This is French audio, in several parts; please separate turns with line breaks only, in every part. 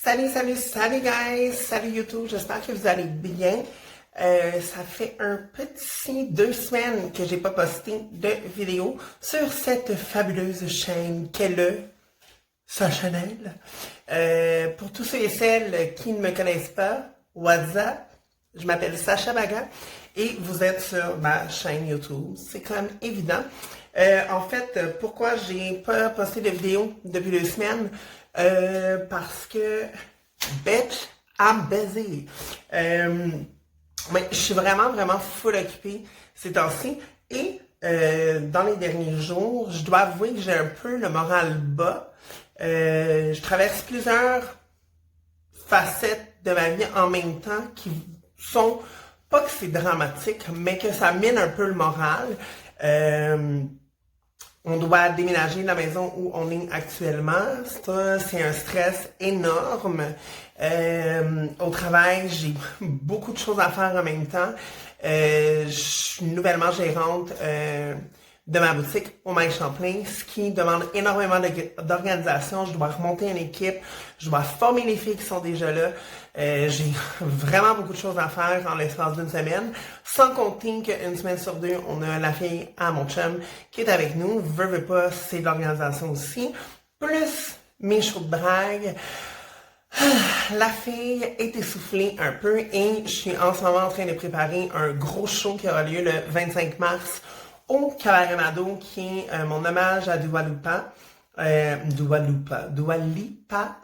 Salut guys! Salut YouTube, j'espère que vous allez bien. Ça fait un petit 2 semaines que j'ai pas posté de vidéo sur cette fabuleuse chaîne qu'est le Sacha Chanel. Pour tous ceux et celles qui ne me connaissent pas, what's up? Je m'appelle Sacha Baga et vous êtes sur ma chaîne YouTube. C'est quand même évident. En fait, pourquoi j'ai pas posté de vidéo depuis 2 semaines? Parce que, bitch, I'm busy. Mais je suis vraiment full occupée ces temps-ci. Et dans les derniers jours, je dois avouer que j'ai un peu le moral bas. Je traverse plusieurs facettes de ma vie en même temps qui sont, pas que c'est dramatique, mais que ça mine un peu le moral. On doit déménager de la maison où on est actuellement. Ça, c'est un stress énorme. Au travail, j'ai beaucoup de choses à faire en même temps. Je suis nouvellement gérante de ma boutique au Mike Champlain, ce qui demande énormément d'organisation. Je dois remonter une équipe, je dois former les filles qui sont déjà là. J'ai vraiment beaucoup de choses à faire en l'espace d'une semaine, sans compter qu'une semaine sur deux, on a la fille à mon chum qui est avec nous. Veux pas, c'est de l'organisation aussi. Plus mes shows de drague. La fille est essoufflée un peu et je suis en ce moment en train de préparer un gros show qui aura lieu le 25 mars au Cabaret Mado, qui est mon hommage à Dua Lipa. Dua Lipa.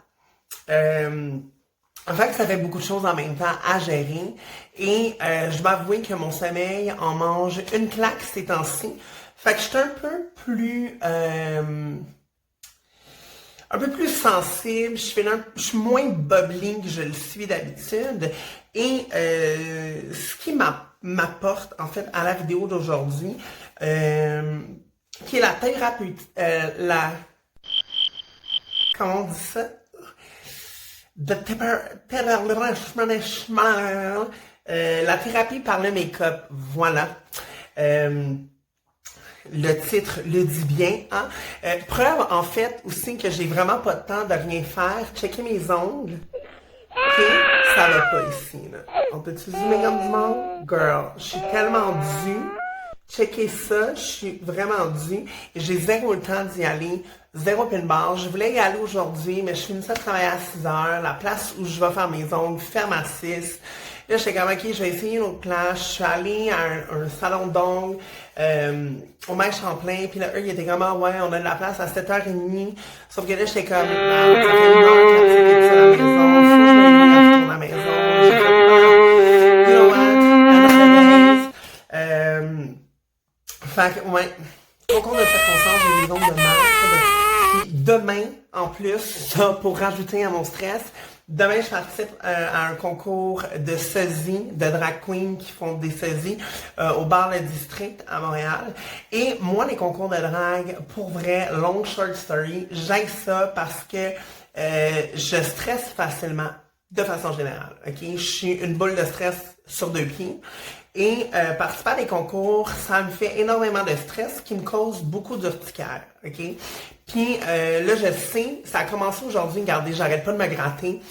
En fait, ça fait beaucoup de choses en même temps à gérer et je dois avouer que mon sommeil en mange une claque ces temps-ci. Fait que je suis un peu plus sensible, je suis moins bubbling que je le suis d'habitude. Et ce qui m'apporte en fait à la vidéo d'aujourd'hui, qui est la thérapie, comment on dit ça? La thérapie par le make-up, voilà. Le titre le dit bien, hein? Preuve, en fait, aussi que j'ai vraiment pas de temps de rien faire. Checker mes ongles. Ok? Ça va pas ici, là. On peut-tu zoomer comme du monde? Girl, je suis tellement due. Checker ça, je suis vraiment due. J'ai zéro le temps d'y aller. Zéro pin bar. Je voulais y aller aujourd'hui, mais je finissais de travailler à 6 heures. La place où je vais faire mes ongles ferme à 6. Là, j'étais comme, ok, je vais essayer une autre place. Je suis allée à un salon d'ongles au Mike Champlain. Puis là, eux, ils étaient comme, ah ouais, on a de la place à 7h30. Sauf que là, j'étais comme, ah, ça fait 1 heure que la petite est à la maison. Faut que je me retourne à la maison. J'ai fait, ah, you know what? Another days. Fait que, ouais, concours de circonstances, j'ai des ongles de marde. Puis demain, en plus, ça, pour rajouter à mon stress, demain, je participe à un concours de sosies, de drag queens qui font des sosies au bar Le District à Montréal. Et moi, les concours de drag, pour vrai, long short story, j'aime ça parce que je stresse facilement, de façon générale. Ok, je suis une boule de stress sur 2 pieds. Et participer à des concours, ça me fait énormément de stress qui me cause beaucoup d'urticaire, ok? Puis là, je sais, ça a commencé aujourd'hui, regardez, j'arrête pas de me gratter.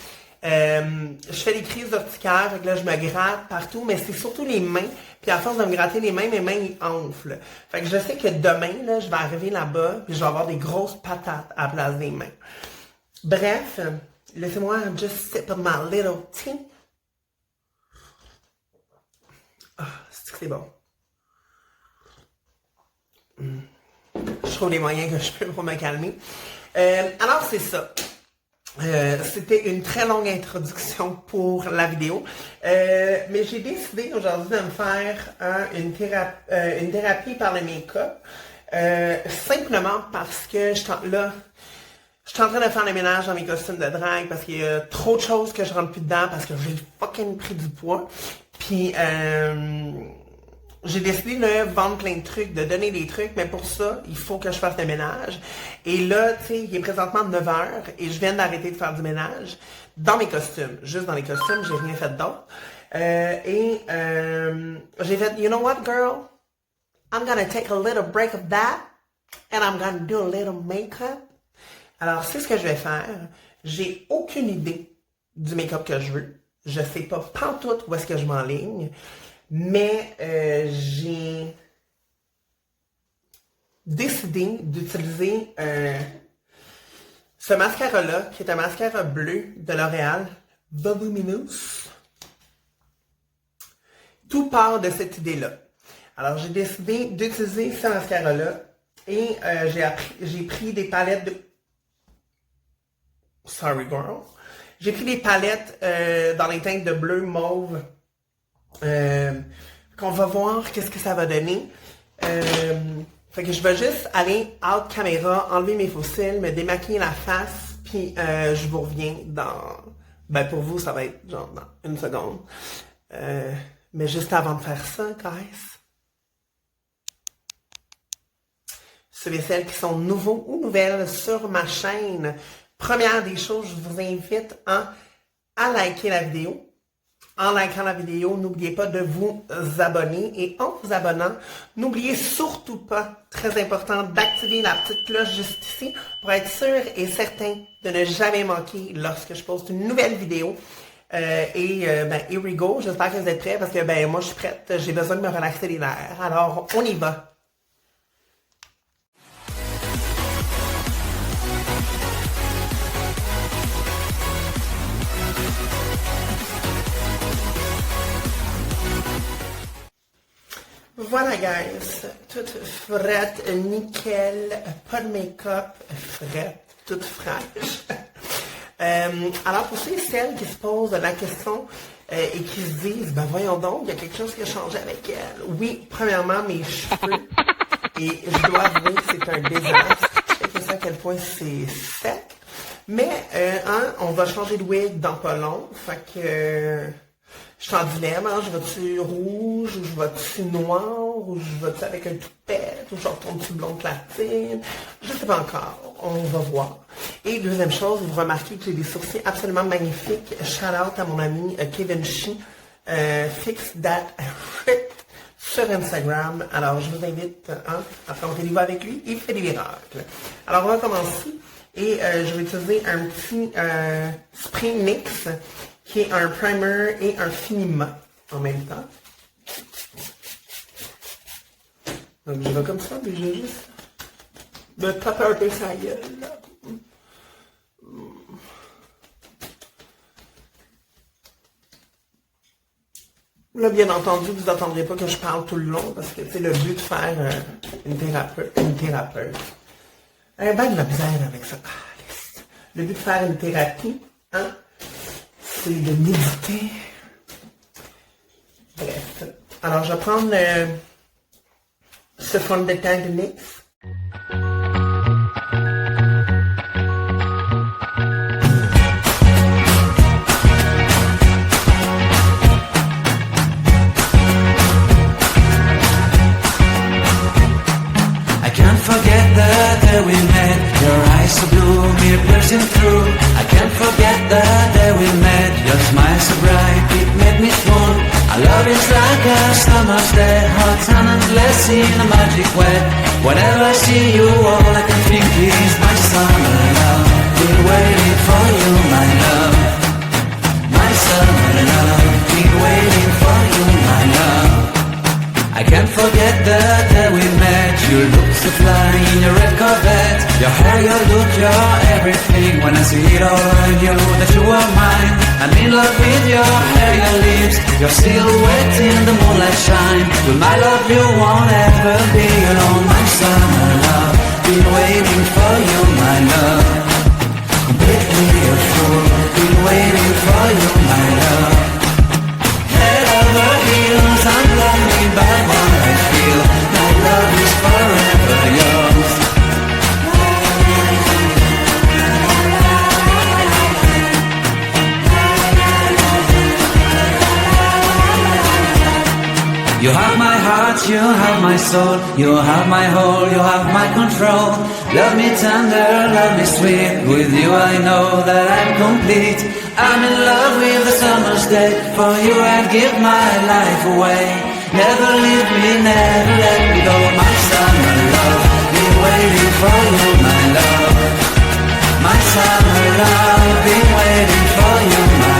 Je fais des crises d'urticaire, fait que là, je me gratte partout, mais c'est surtout les mains. Puis à force de me gratter les mains, mes mains, ils enflent. Fait que je sais que demain, là, je vais arriver là-bas, puis je vais avoir des grosses patates à la place des mains. Bref, laissez-moi just sip of my little tea. Ah, c'est bon. Je trouve les moyens que je peux pour me calmer. Alors, c'est ça. C'était une très longue introduction pour la vidéo. Mais j'ai décidé aujourd'hui de me faire une thérapie par le make-up. Simplement parce que je suis en train de faire le ménage dans mes costumes de drague parce qu'il y a trop de choses que je rentre plus dedans parce que j'ai fucking pris du poids. Puis j'ai décidé de vendre plein de trucs, de donner des trucs, mais pour ça, il faut que je fasse le ménage. Et là, tu sais, il est présentement 9h et je viens d'arrêter de faire du ménage dans mes costumes. Juste dans les costumes, j'ai rien fait d'autre. J'ai fait, you know what, girl? I'm gonna take a little break of that and I'm gonna do a little makeup. Alors, c'est ce que je vais faire. J'ai aucune idée du make-up que je veux. Je sais pas pantoute où est-ce que je m'enligne, mais j'ai décidé d'utiliser ce mascara-là, qui est un mascara bleu de L'Oréal, Voluminous. Tout part de cette idée-là. Alors, j'ai décidé d'utiliser ce mascara-là et j'ai pris des palettes de... Sorry, girl. J'ai pris des palettes dans les teintes de bleu, mauve, qu'on va voir qu'est-ce que ça va donner. Fait que je vais juste aller out caméra, enlever mes faux cils, me démaquiller la face, puis je vous reviens dans... Ben pour vous, ça va être genre dans une seconde. Mais juste avant de faire ça, guys, ceux et celles qui sont nouveaux ou nouvelles sur ma chaîne, première des choses, je vous invite à liker la vidéo. En likant la vidéo, n'oubliez pas de vous abonner. Et en vous abonnant, n'oubliez surtout pas, très important, d'activer la petite cloche juste ici pour être sûr et certain de ne jamais manquer lorsque je poste une nouvelle vidéo. Here we go. J'espère que vous êtes prêts parce que moi je suis prête. J'ai besoin de me relaxer les nerfs. Alors, on y va. Voilà, guys, toute frette, nickel, pas de make-up, frette, toute fraîche. Alors, pour ceux et celles qui se posent la question et qui se disent, ben voyons donc, il y a quelque chose qui a changé avec elle. Oui, premièrement, mes cheveux, et je dois avouer que c'est un désastre. Je sais à quel point c'est sec. Mais, on va changer de wig dans pas long, fait que... Je suis en dilemme, hein, je vais-tu rouge, ou je vais-tu noir, ou je vais-tu avec un toupette, ou je retourne-tu blonde platine, je sais pas encore, on va voir. Et deuxième chose, vous remarquez que j'ai des sourcils absolument magnifiques, shout out à mon ami Kevin Shi, Fix That Shit sur Instagram, alors je vous invite à faire un rendez-vous avec lui, il fait des miracles. Alors on va commencer, et je vais utiliser un petit spray mix, qui est un primer et un finiment en même temps. Donc je vais comme ça, puis je vais juste me taper un peu sa gueule. Là, bien entendu, vous n'entendrez pas que je parle tout le long, parce que c'est le but de faire une thérapeute. Ben de la misère avec ça. Le but de faire une thérapie, c'est de méditer. Bref. Alors, je vais prendre ce fond de teint de NYX.
I can't forget the day we met. Your eyes so blue, me piercing through. I can't forget the day we met. Your smile so bright, it made me swoon. Our love is like a summer's day, hot and endless in a magic way. Whenever I see you, all I can think is my summer love. Been waiting for you, my love. My summer love. Been waiting for you, my love. I can't forget the day we met. You look so fly in your red Corvette. Your hair, your look, your everything. When I see it all, I knew that you were mine. I'm in love with your hair, your lips, your silhouette in the moonlight shine. With my love you won't ever be alone. My summer love, been waiting for you, my love. Completely a fool, been waiting for you, my love. Head over heels, I'm blinded by what I feel. My love is forever yours. You have my heart, you have my soul. You have my whole, you have my control. Love me tender, love me sweet. With you I know that I'm complete. I'm in love with the summer's day. For you I'd give my life away. Never leave me, never let me go. My summer love, been waiting for you, my love. My summer love, been waiting for you, my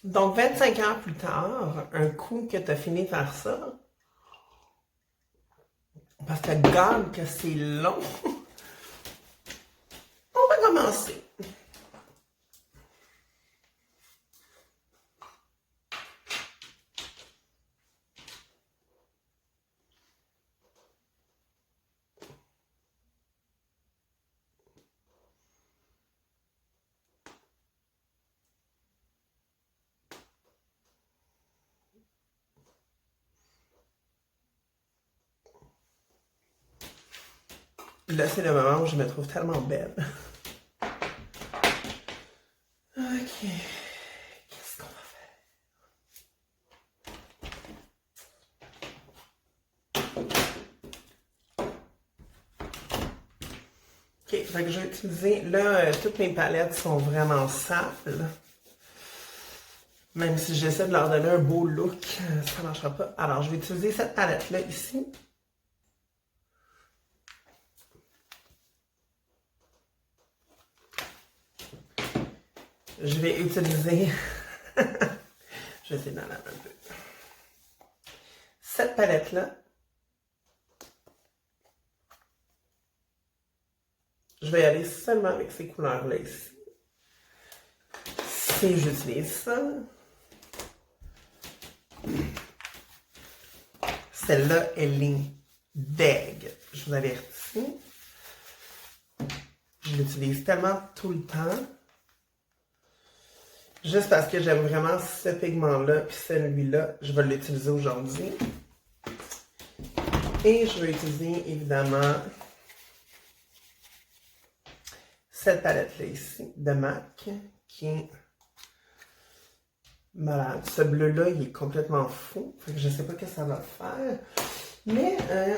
Donc, 25 ans plus tard, un coup que tu as fini de faire ça, parce que regarde que c'est long, on va commencer. Là, c'est le moment où je me trouve tellement belle. Ok. Qu'est-ce qu'on va faire? Ok, fait que je vais utiliser... Là, toutes mes palettes sont vraiment sales. Même si j'essaie de leur donner un beau look, ça ne marchera pas. Alors, je vais utiliser cette palette-là ici. Je vais utiliser... je vais essayer d'en laver un peu. Cette palette-là. Je vais y aller seulement avec ces couleurs-là ici. Si j'utilise ça. Celle-là, elle est deg. Je vous avertis. Je l'utilise tellement tout le temps. Juste parce que j'aime vraiment ce pigment-là, puis celui-là, je vais l'utiliser aujourd'hui. Et je vais utiliser, évidemment, cette palette-là ici, de MAC, qui est malade. Ce bleu-là, il est complètement fou. Fait que je ne sais pas ce que ça va faire. Mais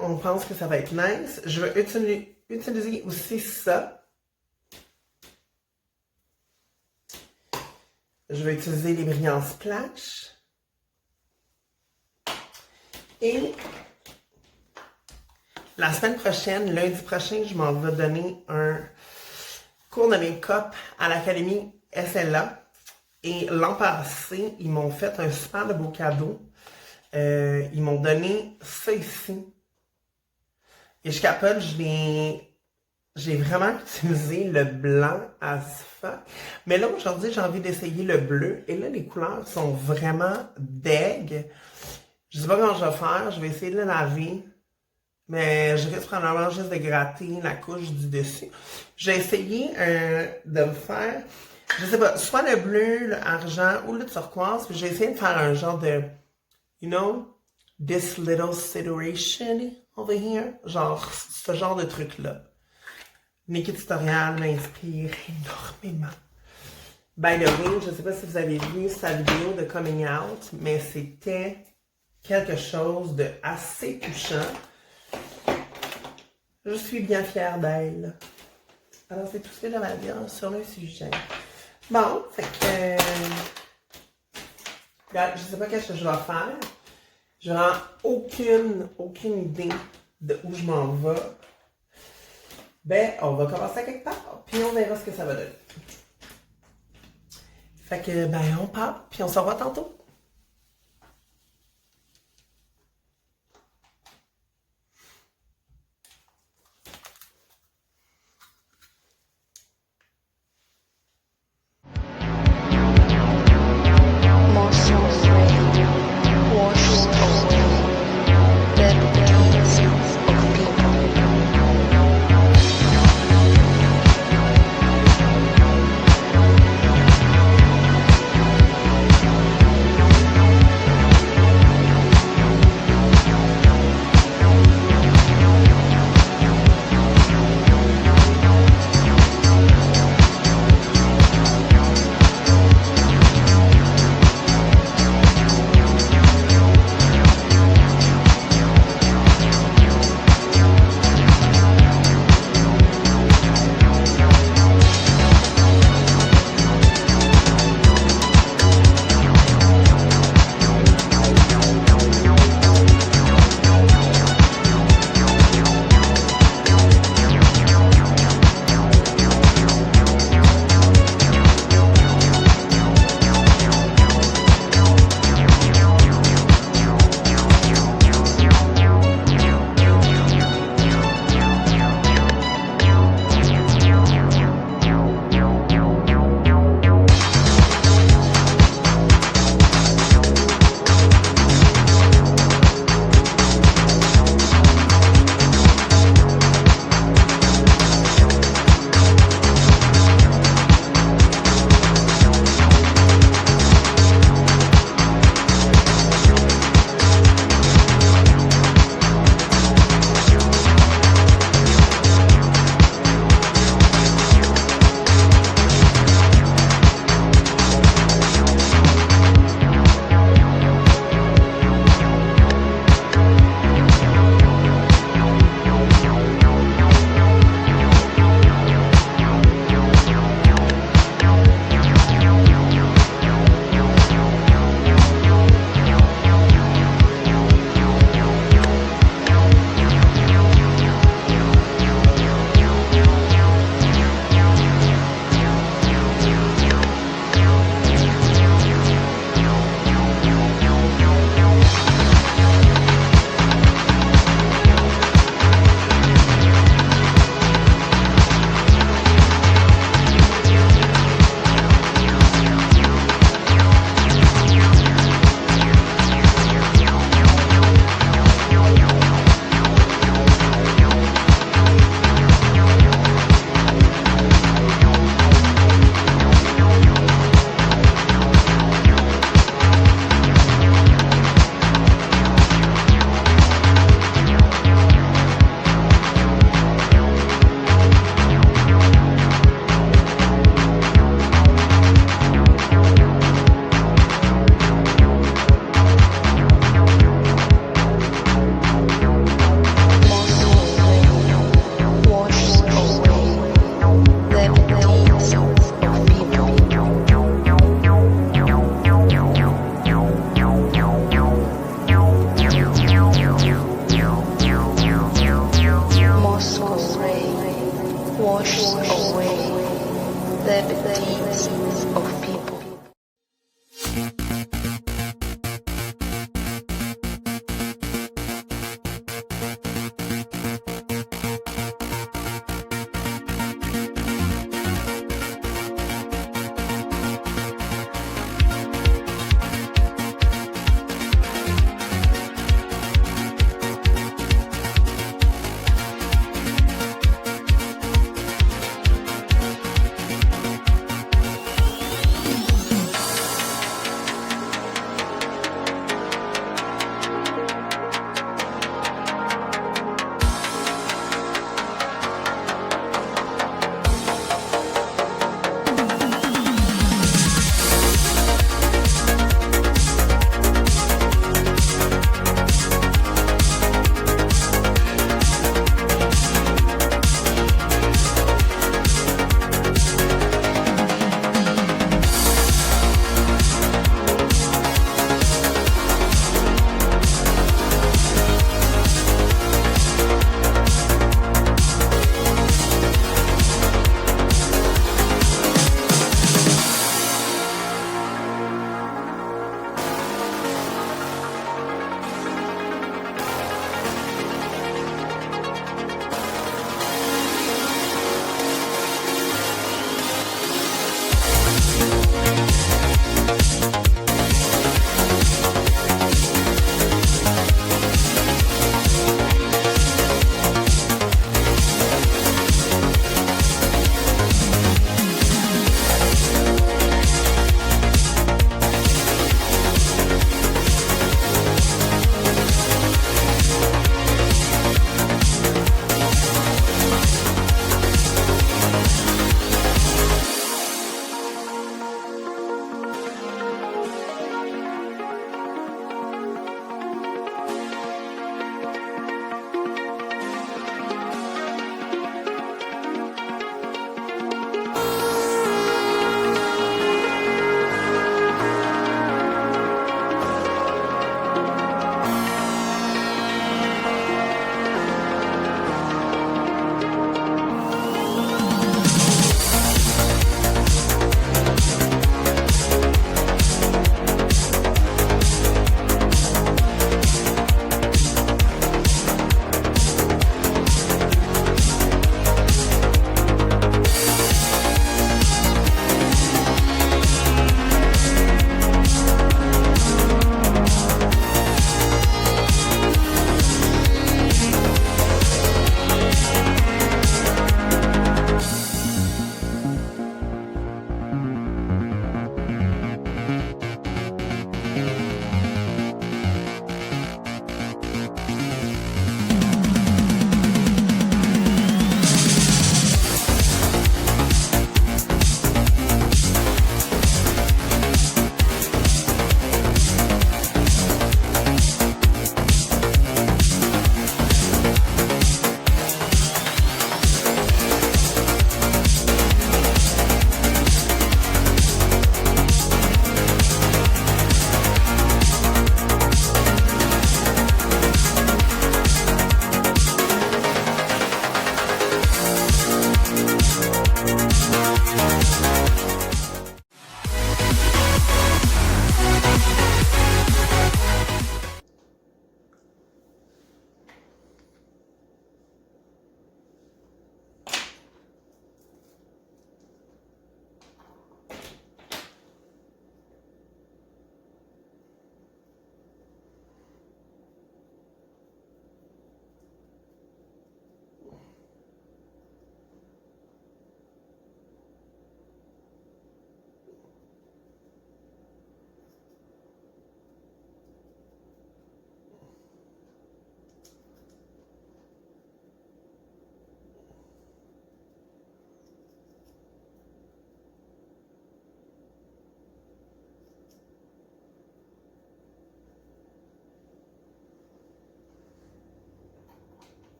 on pense que ça va être nice. Je vais utiliser aussi ça. Je vais utiliser les brillants Splash. Et la semaine prochaine, lundi prochain, je m'en vais donner un cours de make-up à l'Académie SLA. Et l'an passé, ils m'ont fait un super de beau cadeau. Ils m'ont donné ça ici. Et je capote, j'ai vraiment utilisé le blanc as fuck. Mais là, aujourd'hui, j'ai envie d'essayer le bleu. Et là, les couleurs sont vraiment deg. Je sais pas comment je vais faire. Je vais essayer de le laver. Mais je risque probablement juste de gratter la couche du dessus. J'ai essayé de me faire, je sais pas, soit le bleu, le argent ou le turquoise. Puis j'ai essayé de faire un genre de, you know, this little situation over here. Genre, ce genre de truc-là. Nikki Tutorial m'inspire énormément. By the way, je ne sais pas si vous avez vu sa vidéo de coming out, mais c'était quelque chose de assez touchant. Je suis bien fière d'elle. Alors, c'est tout ce que j'avais à dire sur le sujet. Bon, fait que... je ne sais pas qu'est-ce que je vais faire. Je n'ai aucune idée de où je m'en vais. Ben, on va commencer à quelque part, puis on verra ce que ça va donner. Fait que, ben, on part, puis on se revoit tantôt.
deeds of people.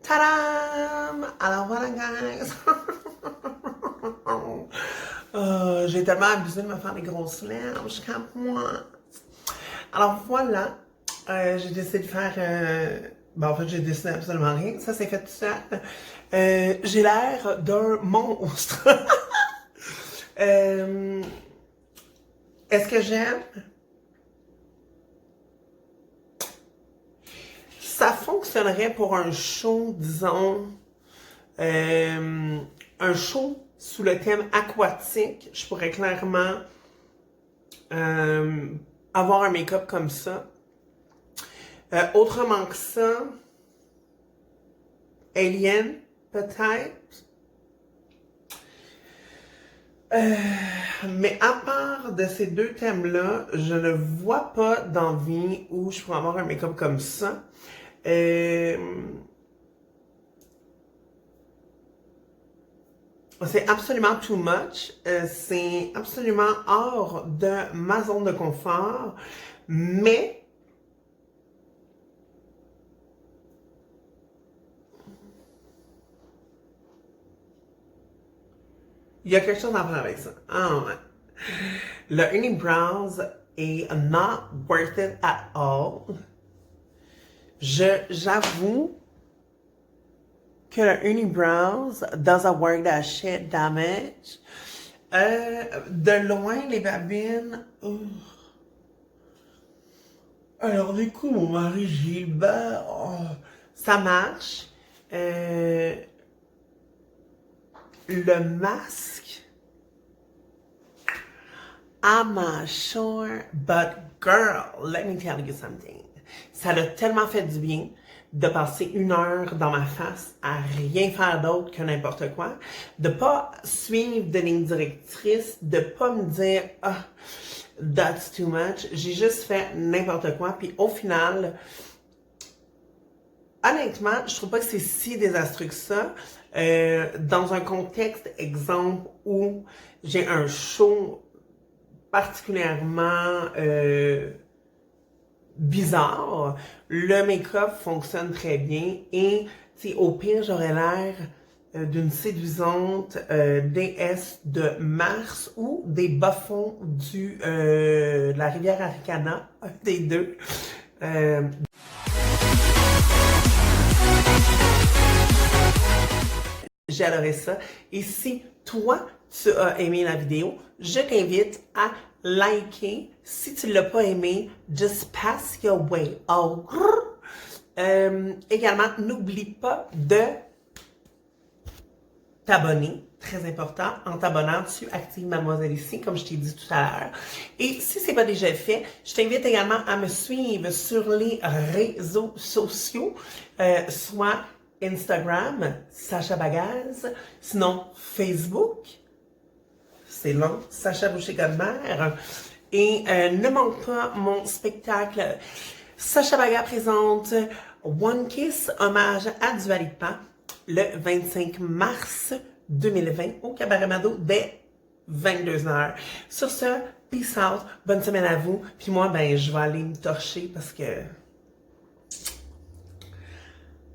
Tadam! Alors voilà, guys! J'ai tellement abusé de me faire des grosses lèvres, je capote. Alors voilà, j'ai décidé de faire Ben, en fait, j'ai dessiné absolument rien. Ça s'est fait tout seul. J'ai l'air d'un monstre. Est-ce que j'aime? Ça fonctionnerait pour un show, disons, un show sous le thème aquatique. Je pourrais clairement avoir un make-up comme ça. Autrement que ça, Alien, peut-être. Mais à part de ces deux thèmes-là, je ne vois pas d'envie où je pourrais avoir un make-up comme ça. C'est absolument too much. C'est absolument hors de ma zone de confort. Mais il y a quelque chose à faire avec ça. Ah ouais. Le Unibrows est not worth it at all. J'avoue que le Unibrows doesn't work that shit damage. De loin, les babines. Alors, du coup, mon mari Gilbert, ça marche. Le masque, I'm not sure, but girl, let me tell you something. Ça l'a tellement fait du bien de passer 1 heure dans ma face à rien faire d'autre que n'importe quoi, de pas suivre de ligne directrice, de pas me dire « Ah, that's too much ». J'ai juste fait n'importe quoi, puis au final, honnêtement, je trouve pas que c'est si désastreux que ça. Dans un contexte, exemple, où j'ai un show particulièrement bizarre, le make-up fonctionne très bien et au pire, j'aurais l'air d'une séduisante déesse de Mars ou des bas-fonds de la rivière Aricana, un des deux. J'ai adoré ça. Et si toi, tu as aimé la vidéo, je t'invite à liker. Si tu ne l'as pas aimé, just pass your way. Oh. Également, n'oublie pas de t'abonner. Très important. En t'abonnant, tu actives Mademoiselle ici, comme je t'ai dit tout à l'heure. Et si c'est pas déjà fait, je t'invite également à me suivre sur les réseaux sociaux, soit Instagram, Sacha Bagaz, sinon Facebook, c'est long, Sacha Boucher-Godmère, et ne manque pas mon spectacle Sacha Bagaz présente One Kiss, hommage à Dua Lipa, le 25 mars 2020 au Cabaret Mado dès 22h. Sur ce, peace out, bonne semaine à vous, puis moi, ben, je vais aller me torcher parce que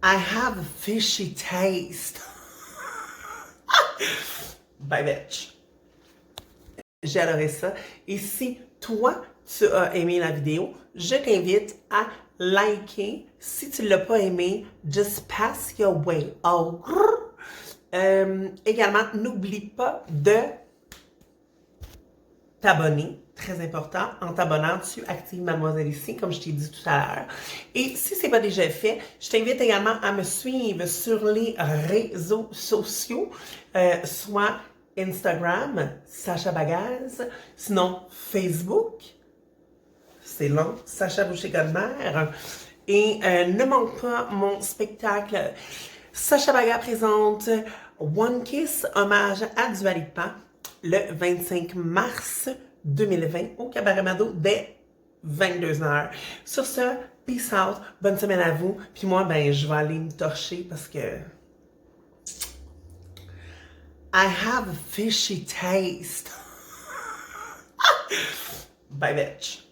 I have a fishy taste. Bye, bitch. J'ai adoré ça. Et si toi, tu as aimé la vidéo, je t'invite à liker. Si tu ne l'as pas aimé, just pass your way. Oh. Également, n'oublie pas de t'abonner. Très important. En t'abonnant, tu actives Mademoiselle ici, comme je t'ai dit tout à l'heure. Et si c'est pas déjà fait, je t'invite également à me suivre sur les réseaux sociaux, soit Instagram, Sacha Bagaz, sinon Facebook, c'est long, Sacha Boucher-Godmère, et ne manque pas mon spectacle Sacha Bagaz présente One Kiss, hommage à Dua Lipa, le 25 mars 2020 au Cabaret Mado dès 22h. Sur ce, peace out, bonne semaine à vous, puis moi, ben, je vais aller me torcher parce que I have a fishy taste. Bye, bitch.